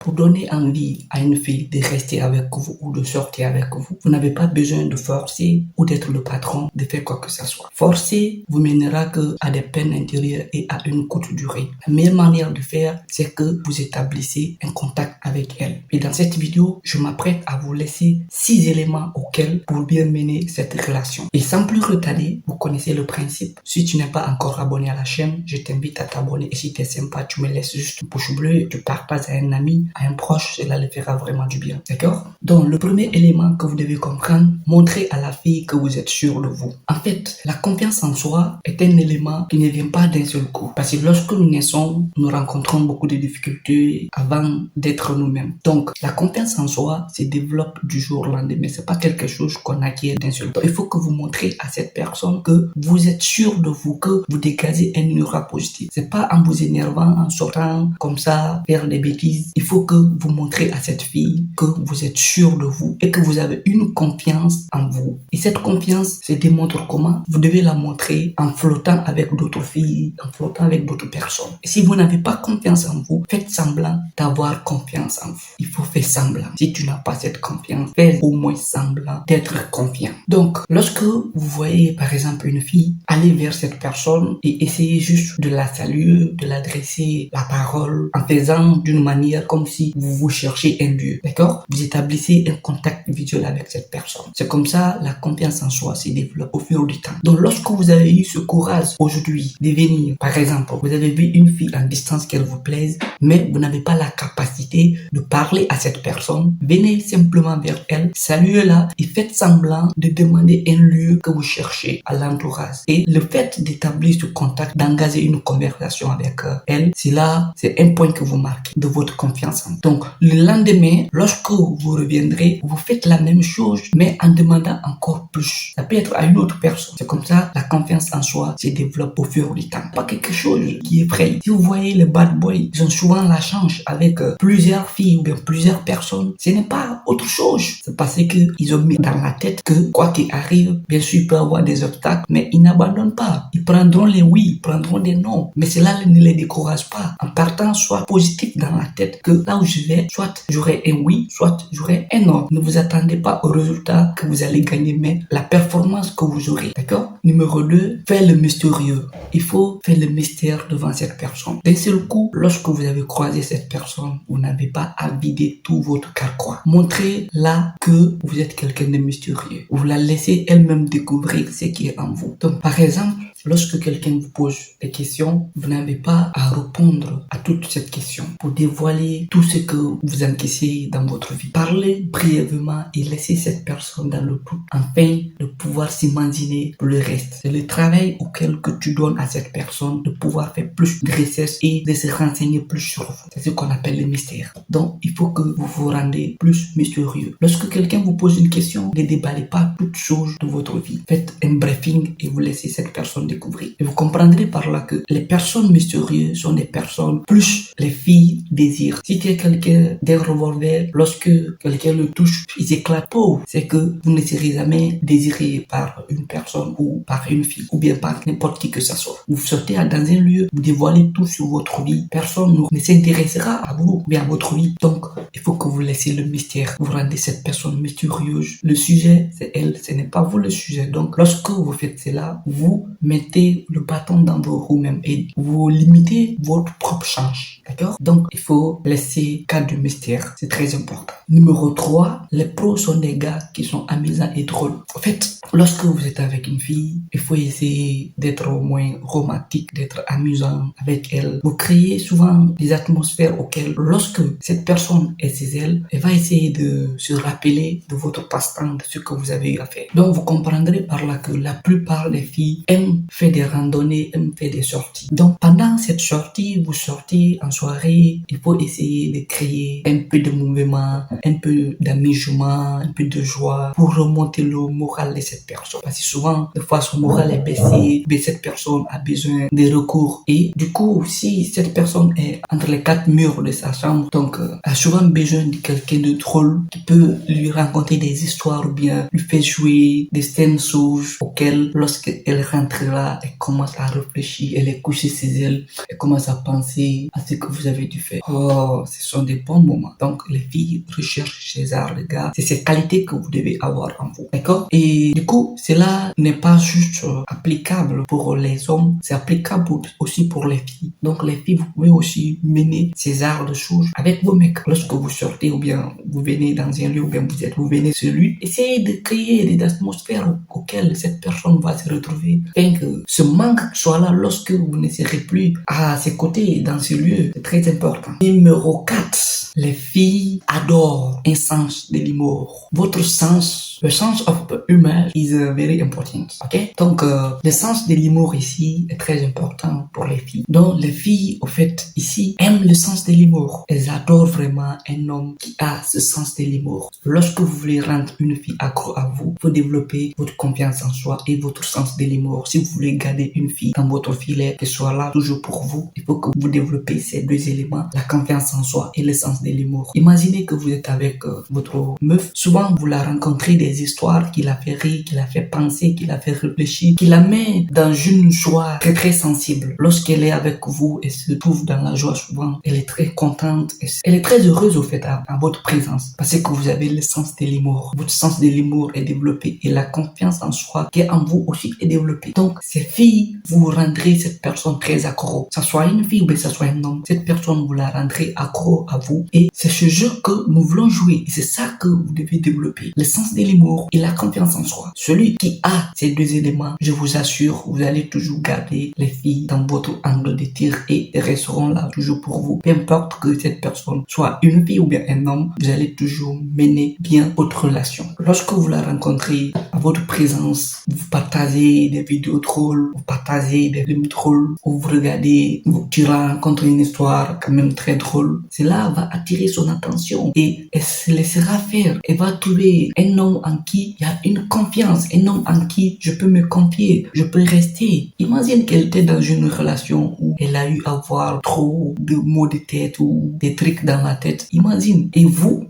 pour donner envie à une fille de rester avec vous ou de sortir avec vous, vous n'avez pas besoin de forcer ou d'être le patron de faire quoi que ce soit. Forcer vous mènera que à des peines intérieures et à une courte durée. La meilleure manière de faire, c'est que vous établissez un contact avec elle. Et dans cette vidéo, je m'apprête à vous laisser 6 éléments auxquels pour bien mener cette relation. Et sans plus retarder, vous connaissez le principe. Si tu n'es pas encore abonné à la chaîne, je t'invite à t'abonner. Et si tu es sympa, tu me laisses juste un pouce bleu et tu partages à un ami, à un proche, cela le fera vraiment du bien. D'accord? Donc, le premier élément que vous devez comprendre, montrez à la fille que vous êtes sûr de vous. En fait, la confiance en soi est un élément qui ne vient pas d'un seul coup. Parce que lorsque nous naissons, nous rencontrons beaucoup de difficultés avant d'être nous-mêmes. Donc, la confiance en soi se développe du jour au lendemain. C'est pas quelque chose qu'on acquiert d'un seul coup. Il faut que vous montrez à cette personne que vous êtes sûr de vous, que vous dégagez un aura positif. C'est pas en vous énervant, en sortant comme ça, faire des bêtises. Il faut que vous montrez à cette fille que vous êtes sûr de vous et que vous avez une confiance en vous. Et cette confiance se démontre comment? Vous devez la montrer en flottant avec d'autres filles, en flottant avec d'autres personnes. Et si vous n'avez pas confiance en vous, faites semblant d'avoir confiance en vous. Il faut faire semblant. Si tu n'as pas cette confiance, fais au moins semblant d'être confiant. Donc, lorsque vous voyez par exemple une fille, allez vers cette personne et essayez juste de la saluer, de l'adresser la parole en faisant d'une manière comme si vous cherchez un lieu. D'accord? Vous établissez un contact visuel avec cette personne. C'est comme ça la confiance en soi se développe au fil du temps. Donc, lorsque vous avez eu ce courage aujourd'hui de venir, par exemple, vous avez vu une fille en distance qu'elle vous plaise, mais vous n'avez pas la capacité de parler à cette personne, venez simplement vers elle, saluez-la et faites semblant de demander un lieu que vous cherchez à l'entourage. Et le fait d'établir ce contact, d'engager une conversation avec elle, c'est un point que vous marquez de votre confiance en vous. Donc, le lendemain, lorsque vous reviendrez, vous faites la même chose, mais en demandant encore plus. Ça peut être à une autre personne. C'est comme ça, la confiance en soi se développe au fur du temps. Pas quelque chose qui effraie. Si vous voyez les bad boys, ils ont souvent la chance avec plusieurs filles ou bien plusieurs personnes. Ce n'est pas autre chose. C'est parce qu'ils ont mis dans la tête que quoi qu'il arrive, bien sûr, il peut y avoir des obstacles, mais ils n'abandonnent pas. Ils prendront les oui, ils prendront des non. Mais cela ne les décourage pas. En partant soit positif dans la tête que là où je vais, soit j'aurai un oui, soit j'aurai un non. Ne vous attendez pas au résultat que vous allez gagner, mais la performance que vous aurez. D'accord? Numéro 2, faites le mystérieux. Il faut faire le mystère devant cette personne. D'un seul coup, lorsque vous avez croisé cette personne, vous n'avez pas à vider tout votre carquois. Montrez-la que vous êtes quelqu'un de mystérieux. Vous la laissez elle-même découvrir ce qui est en vous. Donc, par exemple, lorsque quelqu'un vous pose des questions, vous n'avez pas à répondre à toute cette question pour dévoiler tout ce que vous encaissez dans votre vie. Parlez brièvement et laissez cette personne dans le doute afin de pouvoir s'imaginer le reste. C'est le travail auquel que tu donnes à cette personne de pouvoir faire plus de recherche et de se renseigner plus sur vous. C'est ce qu'on appelle le mystère. Donc, il faut que vous vous rendez plus mystérieux. Lorsque quelqu'un vous pose une question, ne déballez pas toutes choses de votre vie. Faites un briefing et vous laissez cette personne découvrir. Et vous comprendrez par là que les personnes mystérieuses sont des personnes plus les filles désirent. Si tu es quelqu'un d'un revolver, lorsque quelqu'un le touche, il éclate. Pauvre, c'est que vous ne serez jamais désiré par une personne ou par une fille ou bien par n'importe qui que ça soit. Vous sortez dans un lieu, vous dévoilez tout sur votre vie. Personne ne s'intéressera à vous, mais à votre vie. Donc, il faut que vous laissiez le mystère. Vous rendez cette personne mystérieuse. Le sujet, c'est elle, ce n'est pas vous le sujet. Donc, lorsque vous faites cela, vous mettez le bâton dans vos roues même et vous limitez votre propre change. D'accord? Donc, il faut laisser cas de mystère. C'est très important. Numéro 3, les pros sont des gars qui sont amusants et drôles. En fait, lorsque vous êtes avec une fille, il faut essayer d'être au moins romantique, d'être amusant avec elle. Vous créez souvent des atmosphères auxquelles, lorsque cette personne est chez elle, elle va essayer de se rappeler de votre passe-temps, de ce que vous avez eu à faire. Donc, vous comprendrez par là que la plupart des filles aiment faire des randonnées, aiment faire des sorties. Donc, pendant cette sortie, vous sortez en soirée, il faut essayer de créer un peu de mouvement, un peu d'amusement, un peu de joie pour remonter le moral de cette personne. Parce que souvent, des fois, son moral est baissé, mais cette personne a besoin de recours. Et du coup, si cette personne est entre les 4 murs de sa chambre, donc a souvent besoin de quelqu'un de drôle qui peut lui raconter des histoires ou bien lui faire jouer des scènes sauges auxquelles, lorsqu'elle rentrera là, elle commence à réfléchir, elle est couchée chez elle, elle commence à penser à ce que vous avez dû faire. Oh, ce sont des bons moments. Donc, les filles recherchent chez les gars. C'est ces qualités que vous devez avoir en vous. D'accord? Et du coup, cela n'est pas juste applicable pour les hommes, c'est applicable aussi pour les filles. Donc, les filles, vous pouvez aussi mener ces arts de choses avec vos mecs. Lorsque vous sortez ou bien vous venez dans un lieu ou bien vous venez sur lui, essayez de créer des atmosphères auxquelles cette personne va se retrouver. Afin que ce manque soit là lorsque vous ne serez plus à ses côtés dans ce lieu. C'est très important. Numéro 4. Les filles adorent un sens de l'humour. Votre sens, le sens of humor is very important. Ok? Donc, le sens de l'humour ici est très important pour les filles. Donc, les filles, au fait, ici, aiment le sens de l'humour. Elles adorent vraiment un homme qui a ce sens de l'humour. Lorsque vous voulez rendre une fille accro à vous, faut développer votre confiance en soi et votre sens de l'humour. Si vous voulez garder une fille dans votre filet, qu'elle soit là toujours pour vous, il faut que vous développez ces deux éléments, la confiance en soi et le sens de l'humour. Imaginez que vous êtes avec votre meuf. Souvent, vous la rencontrez des histoires qui la fait rire, qui la fait penser, qui la fait réfléchir, qui la met dans une joie très très sensible. Lorsqu'elle est avec vous et se trouve dans la joie, souvent, elle est très contente. Elle est très heureuse au fait à votre présence parce que vous avez le sens de l'humour. Votre sens de l'humour est développé et la confiance en soi qui est en vous aussi est développée. Donc, ces filles, vous rendrez cette personne très accro. Que ce soit une fille ou bien que ce soit un homme, cette personne vous la rendrez accro à vous et c'est ce jeu que nous voulons jouer et c'est ça que vous devez développer. Le sens de l'humour et la confiance en soi. Celui qui a ces deux éléments, je vous assure, vous allez toujours garder les filles dans votre angle de tir et elles resteront là toujours pour vous. Peu importe que cette personne soit une fille ou bien un homme, vous allez toujours mener bien votre relation. Lorsque vous la rencontrez, à votre présence, vous partagez des vidéos drôles, vous partagez des films drôles, vous regardez, tu rencontres une histoire quand même très drôle. Cela va attirer son attention et elle se laissera faire. Elle va trouver un homme en qui il y a une confiance, un homme en qui je peux me confier, je peux rester. Imagine qu'elle était dans une relation où elle a eu à avoir trop de maux de tête ou des trucs dans la tête. Imagine. Et vous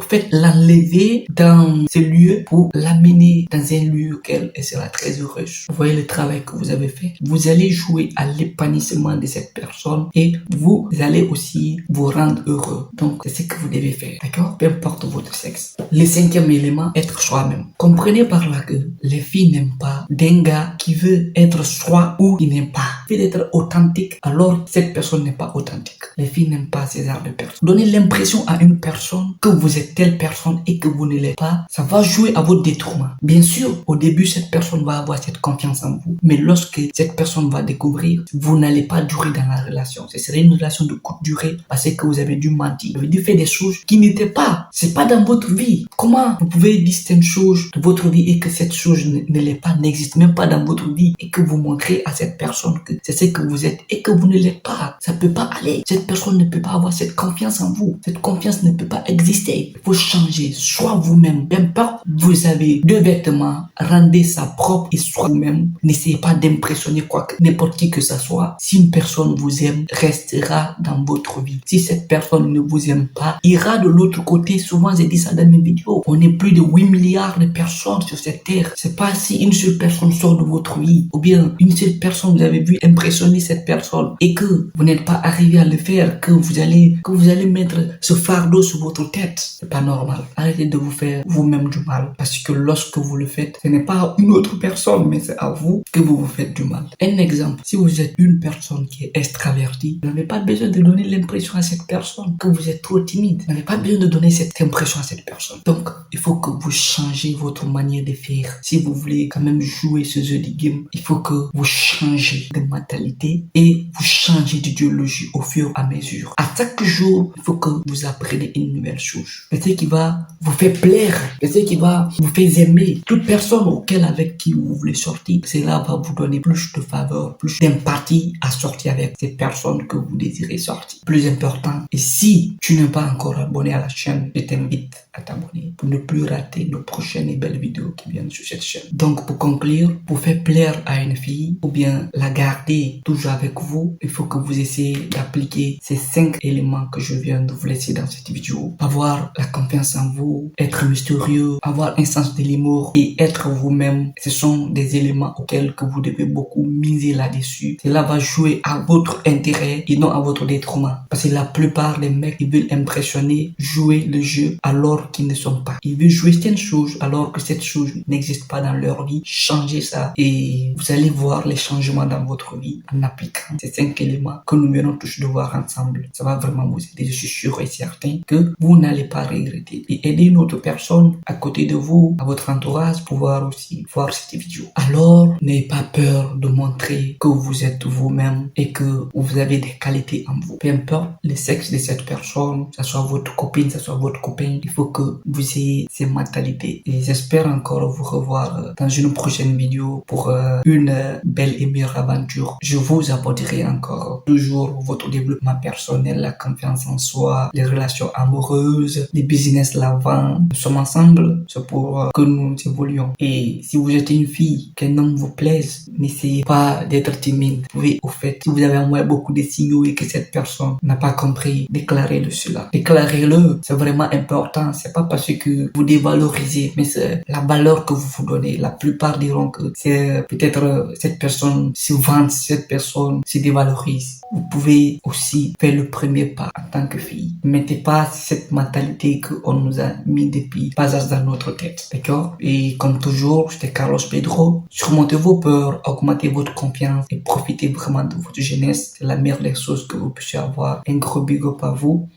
faites l'enlever dans ce lieu pour l'amener dans un lieu auquel elle sera très heureuse. Vous voyez le travail que vous avez fait. Vous allez jouer à l'épanouissement de cette personne et vous allez aussi vous rendre heureux. Donc, c'est ce que vous devez faire. D'accord? Peu importe votre sexe. Le cinquième élément, être soi-même. Comprenez par là que les filles n'aiment pas d'un gars qui veut être soi ou qui n'aime pas. Il veut être authentique alors cette personne n'est pas authentique. Les filles n'aiment pas ces genres de personnes. Donnez l'impression à une personne que vous êtes telle personne et que vous ne l'êtes pas, ça va jouer à votre détriment. Bien sûr, au début, cette personne va avoir cette confiance en vous. Mais lorsque cette personne va découvrir, vous n'allez pas durer dans la relation. Ce serait une relation de courte durée parce que vous avez dû mentir. Vous avez dû faire des choses qui n'étaient pas. C'est pas dans votre vie. Comment vous pouvez dire certaines choses de votre vie et que cette chose ne l'est pas, n'existe même pas dans votre vie et que vous montrez à cette personne que c'est ce que vous êtes et que vous ne l'êtes pas. Ça peut pas aller. Cette personne ne peut pas avoir cette confiance en vous. Cette confiance ne peut pas exister. Il faut changer. Soit vous-même. Peu importe, vous avez deux vêtements. Rendez ça propre et soit vous-même. N'essayez pas d'impressionner n'importe qui que ça soit. Si une personne vous aime, restera dans votre vie. Si cette personne ne vous aime pas, ira de l'autre côté. Souvent, j'ai dit ça dans mes vidéos. On est plus de 8 milliards de personnes sur cette terre. C'est pas si une seule personne sort de votre vie ou bien une seule personne vous avez vu impressionner cette personne et que vous n'êtes pas arrivé à le faire, que vous allez mettre ce fardeau sur votre tête. C'est pas normal. Arrêtez de vous faire vous-même du mal parce que lorsque vous le faites, ce n'est pas à une autre personne mais c'est à vous que vous vous faites du mal. Un exemple, si vous êtes une personne qui est extravertie, vous n'avez pas besoin de donner l'impression à cette personne que vous êtes trop timide. Vous n'avez pas besoin de donner cette impression à cette personne. Donc, il faut que vous changez votre manière de faire. Si vous voulez quand même jouer ce jeu de game, il faut que vous changez de mentalité et vous changez d'idéologie au fur et à mesure. À chaque jour, il faut que vous appreniez une nouvelle chose. C'est ce qui va vous faire plaire. C'est ce qui va vous faire aimer. Toute personne avec qui vous voulez sortir, cela va vous donner plus de faveur, plus d'empathie à sortir avec ces personnes que vous désirez sortir. Plus important, et si tu n'es pas encore abonné à la chaîne, je t'invite à t'abonner pour ne plus rater nos prochaines et belles vidéos qui viennent sur cette chaîne. Donc, pour conclure, pour faire plaire à une fille ou bien la garder garder toujours avec vous, il faut que vous essayez d'appliquer ces 5 éléments que je viens de vous laisser dans cette vidéo. Avoir la confiance en vous, être mystérieux, avoir un sens de l'humour et être vous-même. Ce sont des éléments auxquels que vous devez beaucoup miser là-dessus. Cela va jouer à votre intérêt et non à votre détriment. Parce que la plupart des mecs, ils veulent impressionner, jouer le jeu alors qu'ils ne sont pas. Ils veulent jouer certaines choses alors que cette chose n'existe pas dans leur vie. Changez ça et vous allez voir les changements dans votre vie en appliquant ces 5 éléments que nous venons tous de voir ensemble. Ça va vraiment vous aider. Je suis sûr et certain que vous n'allez pas regretter. Et aider une autre personne à côté de vous, à votre entourage, pouvoir aussi voir cette vidéo. Alors, n'ayez pas peur de montrer que vous êtes vous-même et que vous avez des qualités en vous. Peu importe le sexe de cette personne, que ce soit votre copine, que ce soit votre copain, il faut que vous ayez ces mentalités. Et j'espère encore vous revoir dans une prochaine vidéo pour une belle et meilleure aventure. Je vous aborderai encore toujours votre développement personnel, la confiance en soi, les relations amoureuses, les business, la vente. Nous sommes ensemble, c'est pour que nous évoluions. Et si vous êtes une fille, qu'un homme vous plaise, n'essayez pas d'être timide. Vous pouvez, au fait, si vous avez envoyé beaucoup de signaux et que cette personne n'a pas compris, déclarez-le cela. Déclarez-le, c'est vraiment important. C'est pas parce que vous dévalorisez, mais c'est la valeur que vous vous donnez. La plupart diront que c'est peut-être cette personne se vante, cette personne se dévalorise. Vous pouvez aussi faire le premier pas en tant que fille. Ne mettez pas cette mentalité qu'on nous a mis depuis pas dans notre tête. D'accord? Et comme toujours, c'était Carlos Pedro. Surmontez vos peurs, augmentez votre confiance et profitez vraiment de votre jeunesse. C'est la meilleure des choses que vous puissiez avoir. Un gros big up à vous.